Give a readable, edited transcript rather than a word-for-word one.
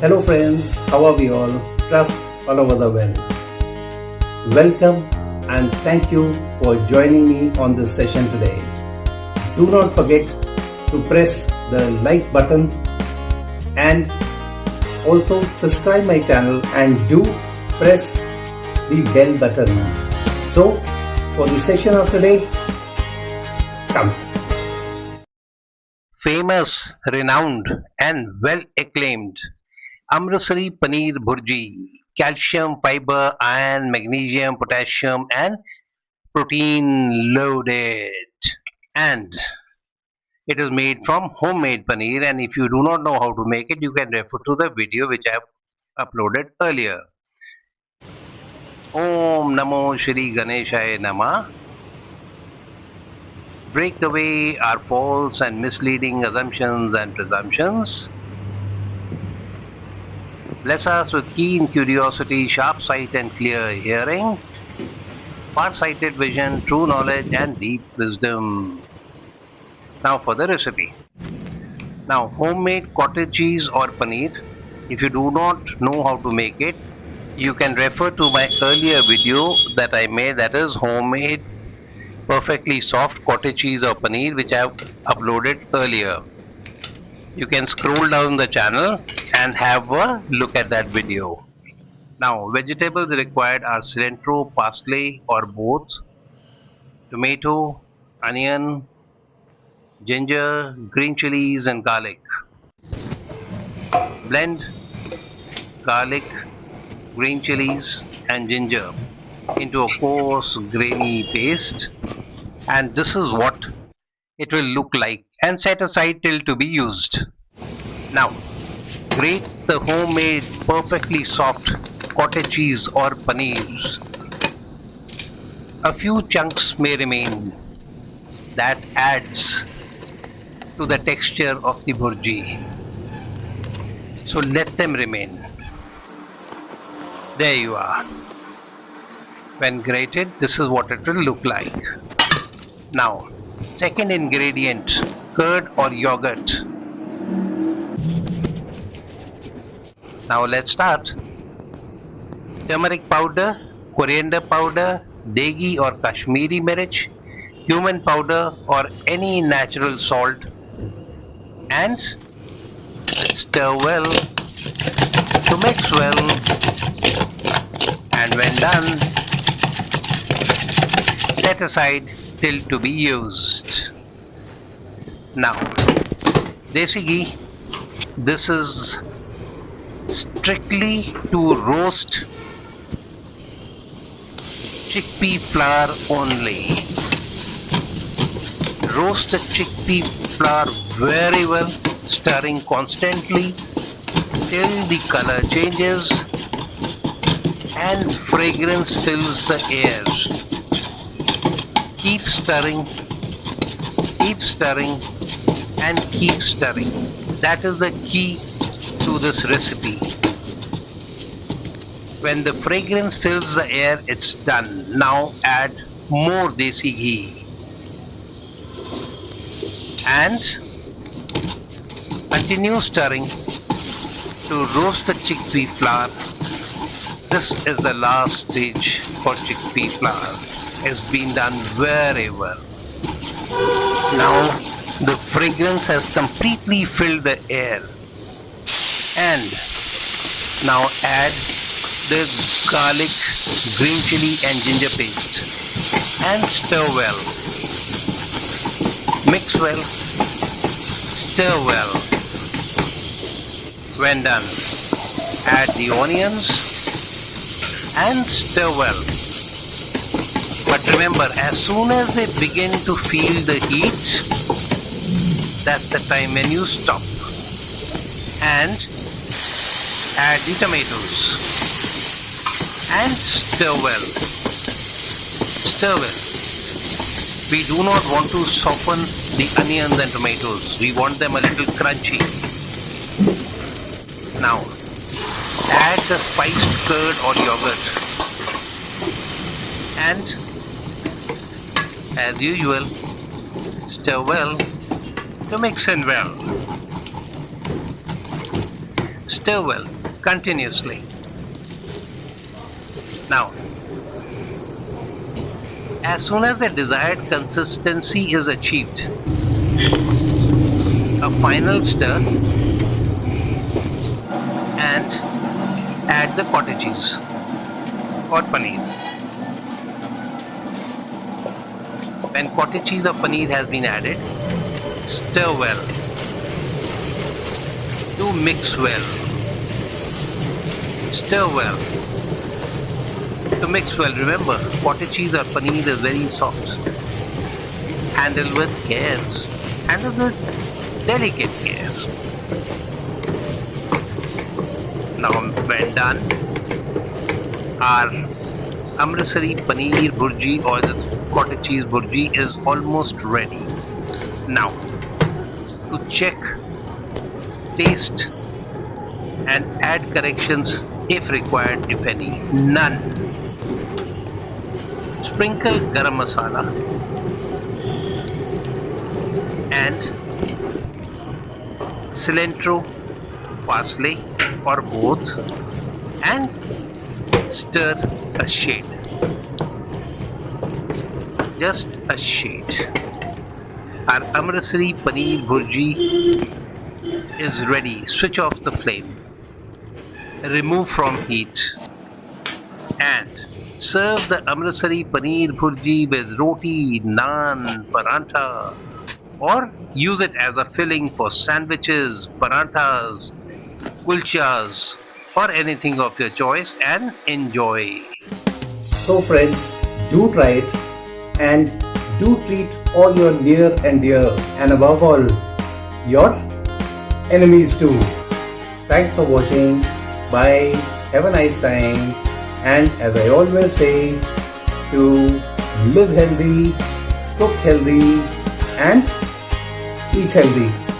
Hello friends, how are we all? Trust all over the world. Welcome and thank you for joining me on this session today. Do not forget to press the like button and also subscribe my channel and do press the bell button. So for the session of today, come. Famous, renowned and well acclaimed Amritsari Paneer Bhurji, calcium, fiber, iron, magnesium, potassium and protein loaded. And it is made from homemade paneer, and if you do not know how to make it, you can refer to the video which I have uploaded earlier. Om Namo Shri Ganeshaya Nama. Break away our false and misleading assumptions and presumptions. Bless us with keen curiosity, sharp sight and clear hearing, far-sighted vision, true knowledge and deep wisdom. Now for the recipe. Now homemade cottage cheese or paneer. If you do not know how to make it, you can refer to my earlier video that I made, that is homemade perfectly soft cottage cheese or paneer, which I have uploaded earlier. You can scroll down the channel and have a look at that video. Now vegetables required are cilantro, parsley or both, tomato, onion, ginger, green chilies and garlic. Blend garlic, green chilies and ginger into a coarse grainy paste, and this is what it will look like, and set aside till to be used. Now grate the homemade perfectly soft cottage cheese or paneer. A few chunks may remain. That adds to the texture of the bhurji, so let them remain. There you are. When grated, this is what it will look like. Now second ingredient, curd or yogurt. Now let's start. Turmeric powder, coriander powder, degi or Kashmiri mirch, cumin powder or any natural salt, and stir well to mix well, and when done, set aside till to be used. Now desi ghee, this is strictly to roast chickpea flour only. Roast the chickpea flour very well, stirring constantly till the color changes and fragrance fills the air. Keep stirring and keep stirring. That is the key to this recipe. When the fragrance fills the air, it's done. Now add more desi ghee and continue stirring to roast the chickpea flour. This is the last stage for chickpea flour. It's been done very well. Now the fragrance has completely filled the air, and now add the garlic, green chili and ginger paste and stir well. Mix well, stir well. When done, add the onions and stir well. But remember, as soon as they begin to feel the heat, that's the time when you stop and add the tomatoes and stir well. Stir well. We do not want to soften the onions and tomatoes. We want them a little crunchy. Now add the spiced curd or yogurt and, as usual, stir well to mix in well. Stir well continuously. Now, as soon as the desired consistency is achieved, a final stir and add the cottage cheese or paneer. When cottage cheese or paneer has been added, stir well. Do mix well. Stir well. To mix well, remember, cottage cheese or paneer is very soft. Handle with care. Handle with delicate care. Now, when done, our Amritsari Paneer Bhurji or the cottage cheese Bhurji is almost ready. Now, to check, taste and add corrections if required, if any. None. Sprinkle garam masala and cilantro, parsley or both, and stir a shade. Just a shade. Our Amritsari Paneer Bhurji is ready. Switch off the flame. Remove from heat and serve the Amritsari Paneer Bhurji with roti, naan, parantha, or use it as a filling for sandwiches, paranthas, kulchas, or anything of your choice, and enjoy. So friends, do try it and do treat all your near and dear, and above all, your enemies too. Thanks for watching. Bye. Have a nice time. And as I always say, to live healthy, cook healthy, and eat healthy.